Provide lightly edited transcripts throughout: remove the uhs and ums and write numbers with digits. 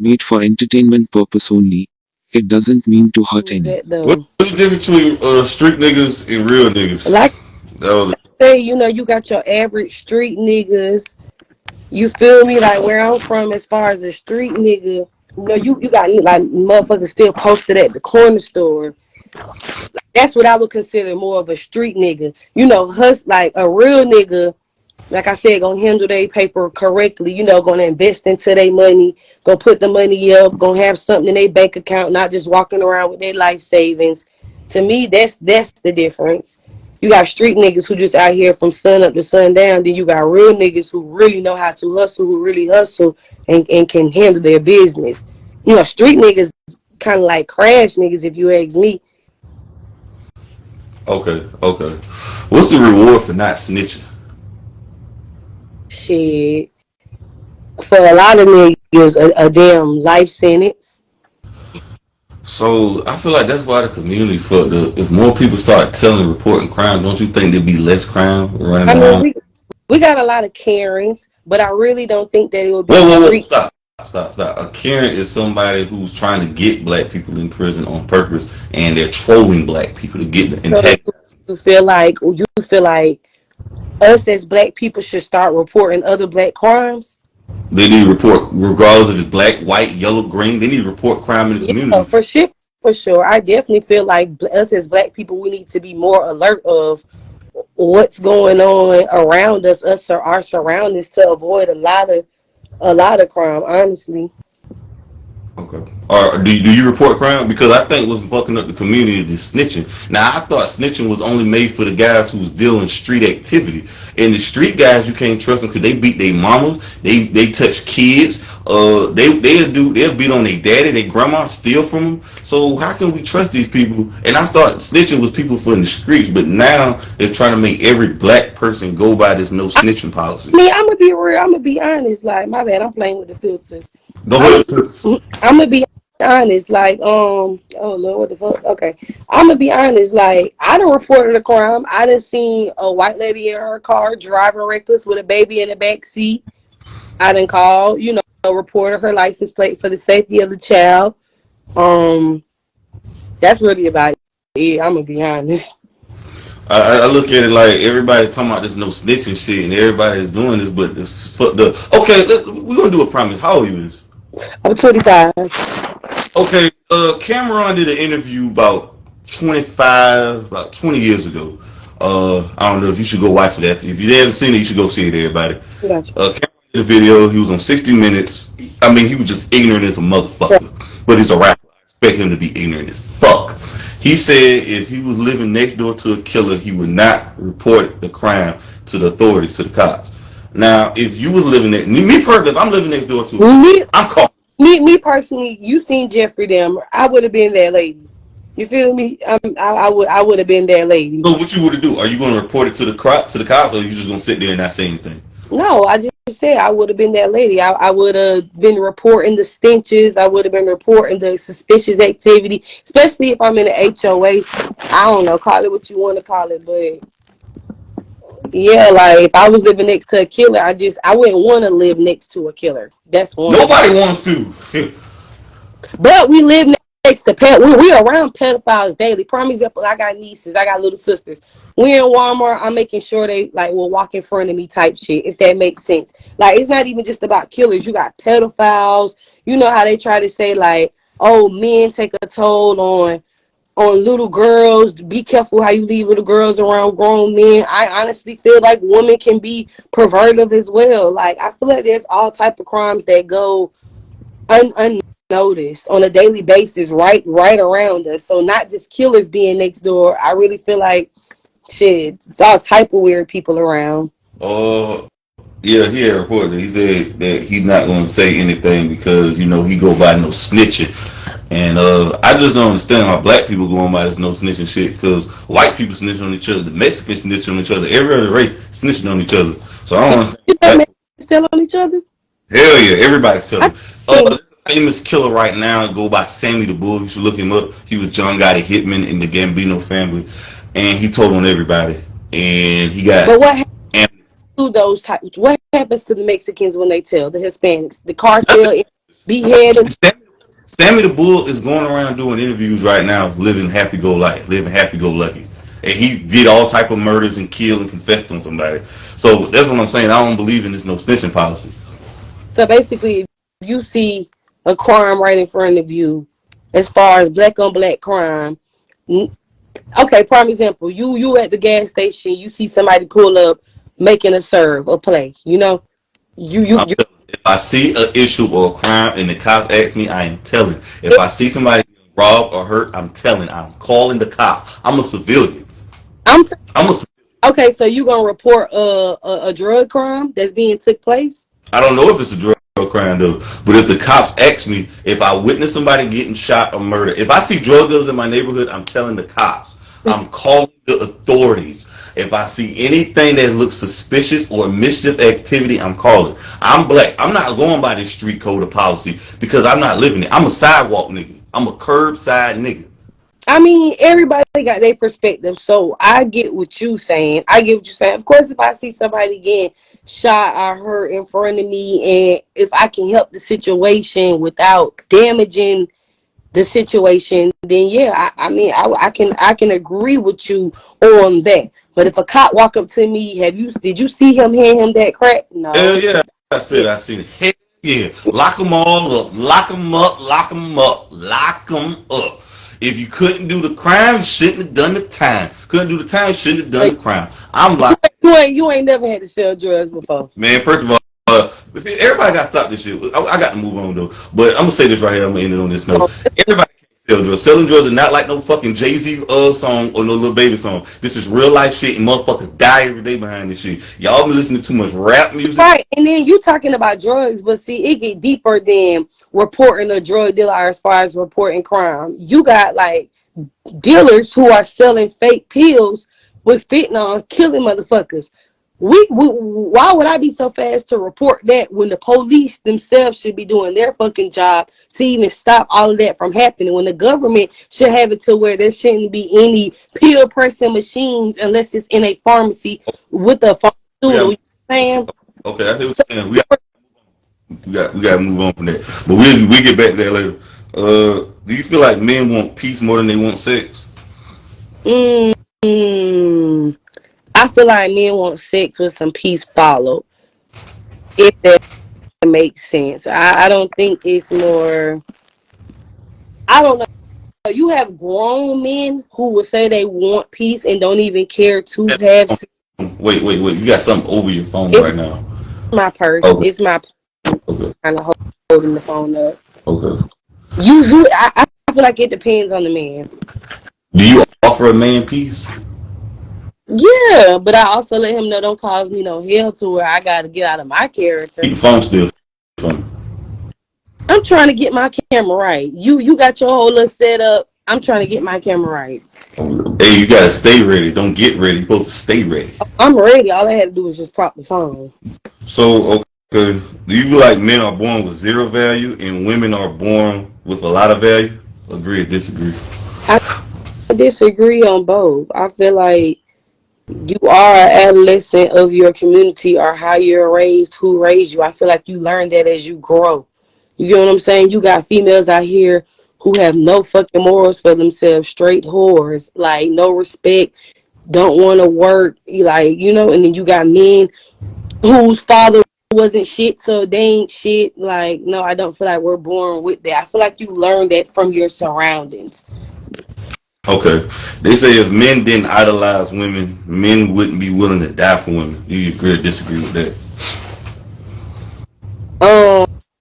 made for entertainment purpose only. It doesn't mean to hurt Who's any. that What's though? the difference between street niggas and real niggas? Like That was I say, you got your average street niggas. You feel me? Like where I'm from, as far as a street nigga, you got like motherfuckers still posted at the corner store. That's what I would consider more of a street nigga. Like a real nigga, like I said, gonna handle their paper correctly, gonna invest into their money, gonna put the money up, gonna have something in their bank account, not just walking around with their life savings. To me, that's the difference. You got street niggas who just out here from sun up to sundown. Then you got real niggas who really know how to hustle, who really hustle and can handle their business. Street niggas kind of like crash niggas, if you ask me. okay. Okay. What's the reward for not snitching? Shit. For a lot of niggas, a damn life sentence. So I feel like that's why the community fucked up. If more people start telling, reporting crime, don't you think there'd be less crime I running mean, around? we got a lot of Karens, but I really don't think that it would be Whoa, whoa, whoa! street. Stop! A Karen is somebody who's trying to get black people in prison on purpose, and they're trolling black people to get the So intact. you feel like us as black people should start reporting other black crimes. They need to report, regardless if it's black, white, yellow, green. They need to report crime in the Yeah, community. for sure, for sure. I definitely feel like us as black people, we need to be more alert of what's going on around us or our surroundings to avoid a lot of crime. Honestly, Okay. Or do you report crime? Because I think what's fucking up the community is this snitching. Now I thought snitching was only made for the guys who was dealing street activity. And the street guys, you can't trust them because they beat their mamas, they touch kids. They'll beat on their daddy, their grandma, steal from them. So how can we trust these people? And I thought snitching was people for in the streets, but now they're trying to make every black person go by this no snitching I policy. mean, I'm gonna be real. I'm gonna be honest. Like, my bad. I'm playing with the filters. Go I'm ahead. I'm gonna be honest. Like, oh Lord, what the fuck? Okay, I'm gonna be honest. Like, I done reported a crime. I done seen a white lady in her car driving reckless with a baby in the back seat. I done called, reported her license plate for the safety of the child. Um, that's really about it. I'm gonna be honest. I look at it like everybody talking about this no snitching shit, and everybody is doing this, but it's fucked up. Okay, we're gonna do a promise. How old you is? I'm 25. Okay, Cameron did an interview about 20 years ago. I don't know if you should go watch it after. If you haven't seen it, you should go see it, everybody. Gotcha. Cameron did a video. He was on 60 Minutes. I mean, he was just ignorant as a Right. motherfucker. But he's a rapper. I expect him to be ignorant as fuck. He said if he was living next door to a killer, he would not report the crime to the authorities, to the cops. Now, if you was living next, me personally, if I'm living next door to a killer, Me, I'm calling. me personally, you seen Jeffrey Dahmer. I would have been that lady. You feel me? I would have been that lady. So what you would do? Are you going to report it to the cops, or are you just going to sit there and not say anything? No, I just said I would have been that lady. I would have been reporting the stenches. I would have been reporting the suspicious activity, especially if I'm in an HOA. I don't know, call it what you want to call it, but yeah, like if I was living next to a killer, I wouldn't want to live next to a killer. That's one. Nobody wants to. But we live next to we around pedophiles daily. Prime example, I got nieces, I got little sisters. We in Walmart, I'm making sure they like will walk in front of me type shit, if that makes sense. Like it's not even just about killers. You got pedophiles. You know how they try to say like, oh, men take a toll on little girls. Be careful how you leave little girls around grown men. I honestly feel like women can be perverted as well. Like I feel like there's all type of crimes that go unnoticed on a daily basis, right around us. So not just killers being next door. I really feel like shit. It's all type of weird people around. Uh, yeah, he had reported. He said that he's not going to say anything because he go by no snitching. And I just don't understand how black people going by this no snitching shit. Because white people snitch on each other, the Mexicans snitch on each other, every other race snitching on each other. So I don't understand. You know, men still on each other. Hell yeah, everybody's I telling. think There's a famous killer right now go by Sammy the Bull. You should look him up. He was John Gotti Hitman in the Gambino family, and he told on everybody. And he got. but what happens And to those types? What happens to the Mexicans when they tell the Hispanics, the cartel? beheading. Sammy the Bull is going around doing interviews right now, living happy go lucky, and he did all type of murders and killed and confessed on somebody. So that's what I'm saying. I don't believe in this no snitching policy. So basically, if you see a crime right in front of you, as far as black on black crime, okay, prime example, you at the gas station, you see somebody pull up making a serve or play, you If I see an issue or a crime and the cops ask me, I am telling. If it, I see somebody robbed or hurt, I'm telling. I'm calling the cop. I'm a civilian. I'm I'm a. okay. So you gonna report a drug crime that's being took place? I don't know if it's a drug crime though, but if the cops ask me if I witness somebody getting shot or murdered, if I see drug dealers in my neighborhood, I'm telling the cops. I'm calling the authorities. If I see anything that looks suspicious or mischief activity, I'm calling. I'm black. I'm not going by this street code of policy because I'm not living it. I'm a sidewalk nigga. I'm a curbside nigga. I mean, everybody got their perspective, so I get what you saying. I get what you're saying. Of course, if I see somebody getting shot or hurt in front of me, and if I can help the situation without damaging the situation, then yeah, I mean, I can agree with you on that. But if a cop walk up to me, did you see him hand him that crack? Hell No. yeah. I said Yeah. I seen it. Hell yeah. Lock them all up. Lock them up. Lock them up. Lock them up. If you couldn't do the crime, you shouldn't have done the time. Couldn't do the time, you shouldn't have done Like, the crime. I'm like, you ain't never had to sell drugs before. man, first of all, everybody got to stop this shit. I got to move on though. But I'm gonna say this right here. I'm gonna end it on this note. Everybody can't sell drugs. Selling drugs are not like no fucking Jay-Z song or no Lil Baby song. This is real life shit, and motherfuckers die every day behind this shit. Y'all been listening to too much rap music. Right, and then you talking about drugs, but see, it get deeper than reporting a drug dealer as far as reporting crime. You got like dealers who are selling fake pills with fentanyl, killing motherfuckers. Why would I be so fast to report that when the police themselves should be doing their fucking job to even stop all of that from happening? When the government should have it to where there shouldn't be any pill pressing machines unless it's in a pharmacy with a pharmaceutical. You know what I'm saying? Okay, I hear what So, you're saying. We got to move on from that. But we get back to that later. Do you feel like men want peace more than they want sex? mm, I feel like men want sex with some peace followed. If that makes sense. I don't think it's more. I don't know. You have grown men who will say they want peace and don't even care to have sex. Wait. You got something over your phone It's right now. my purse. Okay. It's my Okay. kind of holding the phone up. Okay. I feel like it depends on the man. Do you offer a man peace? Yeah, but I also let him know don't cause me no hell to where I got to get out of my character. Keep the phone still. Funny. I'm trying to get my camera right. You got your whole little setup. I'm trying to get my camera right. Hey, you gotta stay ready. Don't get ready. You're supposed to stay ready. I'm ready. All I had to do was just prop the phone. So, okay, do you feel like men are born with zero value and women are born with a lot of value? Agree or disagree? I disagree on both. I feel like you are an adolescent of your community or how you're raised, who raised you. I feel like you learn that as you grow. You get what I'm saying? You got females out here who have no fucking morals for themselves, straight whores, like no respect, don't want to work, like, and then you got men whose father wasn't shit, so they ain't shit. Like, no, I don't feel like we're born with that. I feel like you learn that from your surroundings. Okay. They say if men didn't idolize women, men wouldn't be willing to die for women. Do you agree or disagree with that?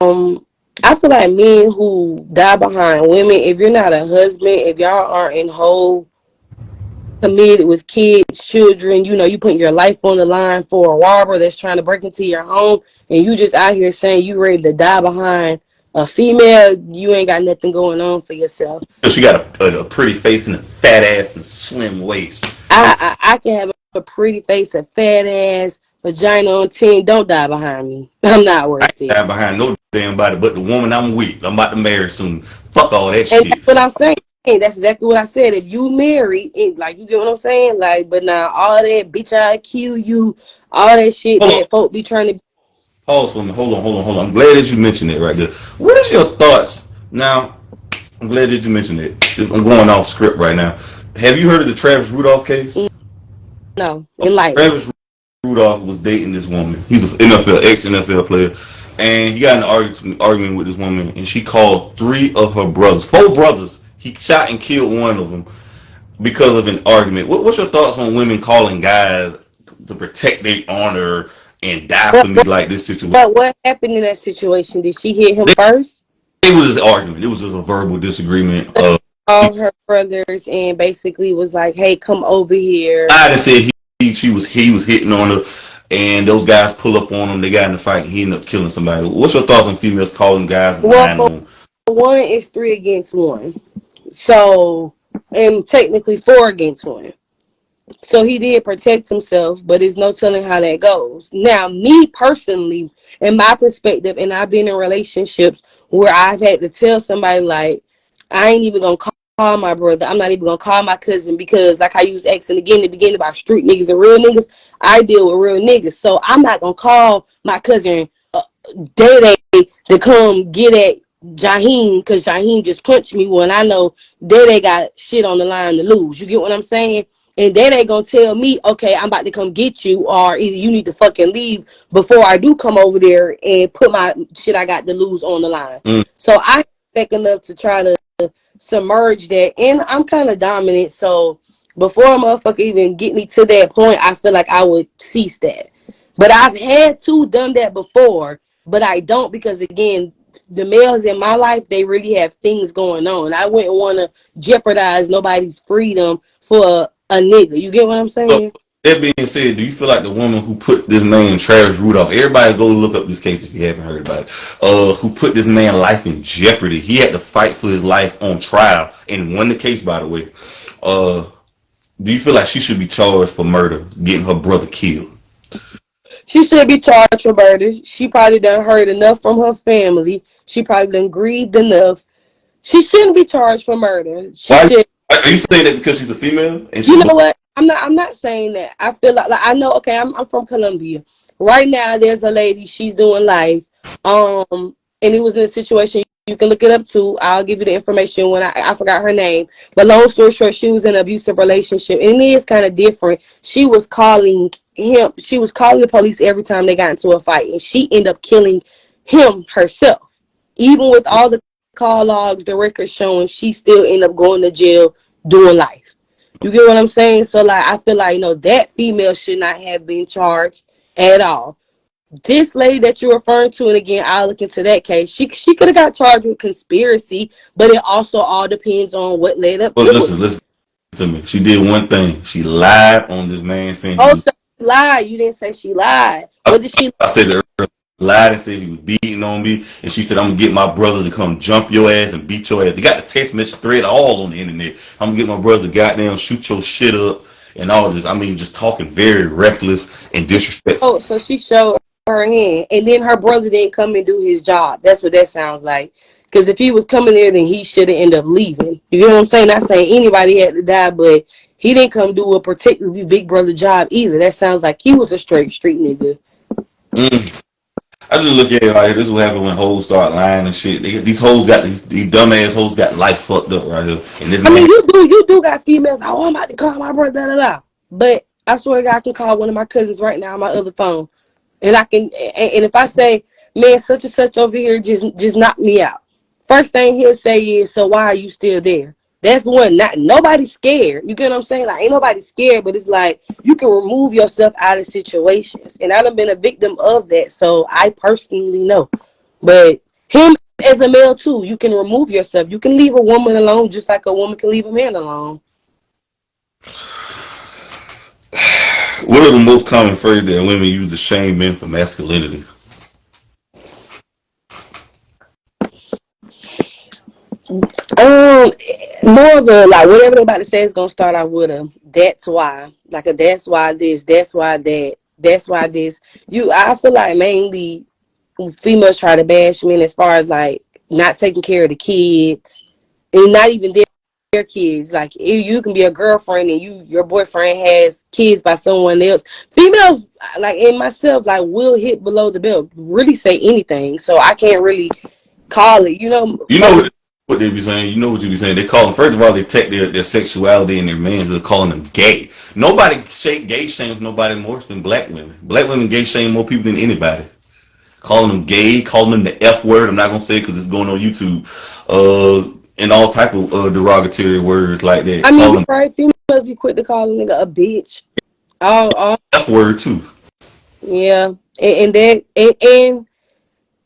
Um, I feel like men who die behind women, if you're not a husband, if y'all aren't in whole committed with kids, children, you putting your life on the line for a robber that's trying to break into your home, and you just out here saying you ready to die behind a female, you ain't got nothing going on for yourself. She got a pretty face and a fat ass and slim waist. I can have a pretty face, a fat ass, vagina on 10. Don't die behind me. I'm not I worth ain't it. die behind no damn body but the woman I'm with. I'm about to marry soon. Fuck all that And shit. that's what I'm saying. That's exactly what I said. If you married, like, you get what I'm saying? Like, but now all that bitch I kill you, all that shit Hold on. that folk be trying to. Pause for me. Hold on. I'm glad that you mentioned it right there. What is your thoughts now? I'm glad that you mentioned it. I'm going off script right now. Have you heard of the Travis Rudolph case? No, enlighten me. Travis Rudolph was dating this woman. He's an ex NFL player, and he got in an argument with this woman, and she called 4 brothers. He shot and killed one of them because of an argument. What's your thoughts on women calling guys to protect their honor and die But, for me but like this situation? but what happened in that situation? Did she hit him They, first? it was just argument. It was just a verbal disagreement. He All her brothers and basically was like, "Hey, come over here." lied and said he was hitting on her, and those guys pull up on him. They got in a fight, and he ended up killing somebody. What's your thoughts on females calling guys and Well, lying for on? one, it's 3 against 1. So, and technically 4 against 1. So he did protect himself, but there's no telling how that goes. Now, me personally, in my perspective, and I've been in relationships where I've had to tell somebody like, I ain't even gonna call my brother. I'm not even gonna call my cousin because, like I used X and again in the beginning about street niggas and real niggas. I deal with real niggas, so I'm not gonna call my cousin Day to come get at Jaheim because Jaheim just punched me when I know Day got shit on the line to lose. You get what I'm saying? And then they gonna tell me, okay, I'm about to come get you, or either you need to fucking leave before I do come over there and put my shit I got to lose on the line. Mm. So I expect enough to try to submerge that, and I'm kind of dominant. So before a motherfucker even get me to that point, I feel like I would cease that. But I've had to done that before, but I don't because again, the males in my life, they really have things going on. I wouldn't want to jeopardize nobody's freedom for a nigga. You get what I'm So saying? that being said, do you feel like the woman who put this man Travis Rudolph? Everybody go look up this case if you haven't heard about it. Who put this man's life in jeopardy? He had to fight for his life on trial and won the case. By the way, uh, do you feel like she should be charged for murder, getting her brother killed? She should be charged for murder. She probably done heard enough from her family. She probably done grieved enough. She shouldn't be charged for murder. She Why should. are you saying that because she's a female and she You look? know what? I'm not saying that. I feel like I know. Okay, I'm from Colombia. Right now, there's a lady. She's doing life. And it was in a situation. You can look it up too. I'll give you the information when I forgot her name. But long story short, she was in an abusive relationship, and it is kind of different. She was calling him. She was calling the police every time they got into a fight, and she ended up killing him herself. Even with all the call logs, the records showing, she still ended up going to jail doing life. You get what I'm saying? So like I feel like that female should not have been charged at all. This lady that you're referring to, and again I'll look into that case, she could have got charged with conspiracy, but it also all depends on what led up Well, to it. listen to me. She did one thing. She lied on this man saying he Oh, was. so she lied. You didn't say she lied. I, What did she? I said that earlier. Lied and said he was beating on me, and she said I'm gonna get my brother to come jump your ass and beat your ass. They got the text message thread all on the internet. I'm gonna get my brother to goddamn shoot your shit up and all this. I mean, just talking very reckless and disrespectful. Oh, so she showed her hand, and then her brother didn't come and do his job. That's what that sounds like. Because if he was coming there, then he should have ended up leaving. You get what I'm saying? Not saying anybody had to die, but he didn't come do a particularly big brother job either. That sounds like he was a straight street nigga. Mm. I just look at it like this is what happened when hoes start lying and shit. These hoes got these dumbass hoes got life fucked up right here. And this I mean, man, you do got females. Oh, I'm about to call my brother. Da, da, da. But I swear to God, I can call one of my cousins right now on my other phone, and I can. And if I say, man, such and such over here, just knock me out. First thing he'll say is, so why are you still there? That's one. Not nobody's scared. You get what I'm saying? Like ain't nobody scared, but it's like you can remove yourself out of situations, and I done been a victim of that, so I personally know. But him as a male too, you can remove yourself. You can leave a woman alone just like a woman can leave a man alone. what are the most common phrases that women use to shame men for masculinity? Um, More of a like whatever they about to say is gonna start out with a that's why, like a that's why this, that's why that, that's why this. I feel like mainly females try to bash men as far as like not taking care of the kids and not even there. their kids. Like you can be a girlfriend and your boyfriend has kids by someone else. Females like and myself like will hit below the belt, really say anything. So I can't really call it. You know what they be saying. You know what you be saying. They call them. First of all, they take their sexuality and their man. They're calling them gay. Nobody gay shames nobody more than black women. Black women gay shame more people than anybody. Calling them gay, calling them the F word. I'm not gonna say it because it's going on YouTube. And all type of derogatory words like that. I mean, Call you're them right. Females be quick to call a nigga a bitch. Oh, F word too. yeah, and that and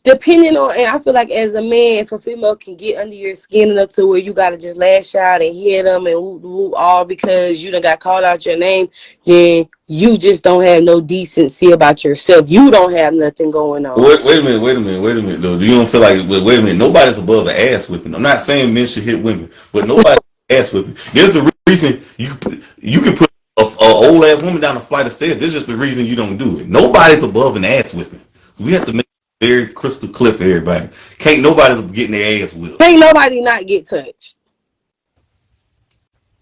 depending on, and I feel like as a man, if a female can get under your skin enough to where you gotta just lash out and hit them and woo, woo, all because you done got called out your name, then you just don't have no decency about yourself. You don't have nothing going on. Wait a minute though. You don't feel like wait a minute? Nobody's above the ass whipping. I'm not saying men should hit women, but nobody's ass whipping. There's the reason you can put a old ass woman down a flight of stairs. There's just the reason you don't do it. Nobody's above an ass whipping. We have to make it very crystal clear for everybody. Can't nobody getting their ass whipped. Can't nobody not get touched,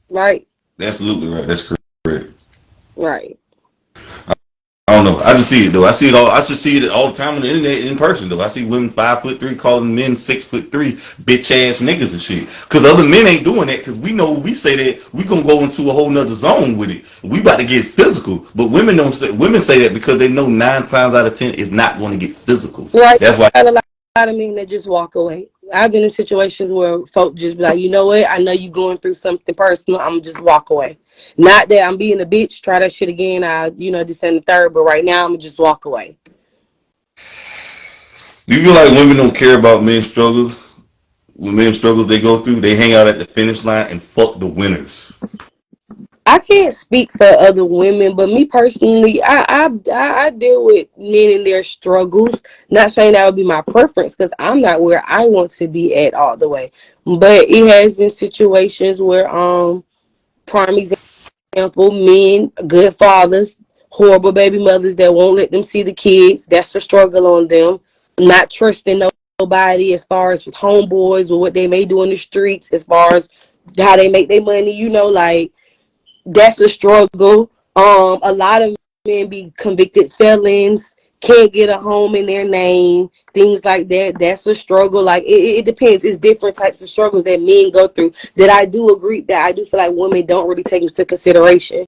right? Absolutely right. That's correct. Right. I don't know. I just see it though. I see it all. I just see it all the time on the internet in person though. I see women 5'3" calling men 6'3" bitch ass niggas and shit. Cause other men ain't doing that. Cause we know we say that we gonna go into a whole nother zone with it. We about to get physical. But women don't say. Women say that because they know 9 times out of 10 it's not going to get physical. Right. That's why. A lot of men that just walk away. I've been in situations where folk just be like, you know what? I know you going through something personal. I'm just walk away. Not that I'm being a bitch. Try that shit again. This and the third. But right now, I'm just walk away. Do you feel like women don't care about men's struggles? When men's struggles they go through, they hang out at the finish line and fuck the winners. I can't speak for other women, but me personally, I deal with men and their struggles. Not saying that would be my preference because I'm not where I want to be at all the way. But it has been situations where, prime example, men, good fathers, horrible baby mothers that won't let them see the kids. That's a struggle on them. Not trusting nobody as far as with homeboys or what they may do in the streets, as far as how they make their money. Like that's a struggle. A lot of men be convicted felons, can't get a home in their name, things like that. That's a struggle. Like it depends. It's different types of struggles that men go through. That I do agree that I do feel like women don't really take into consideration.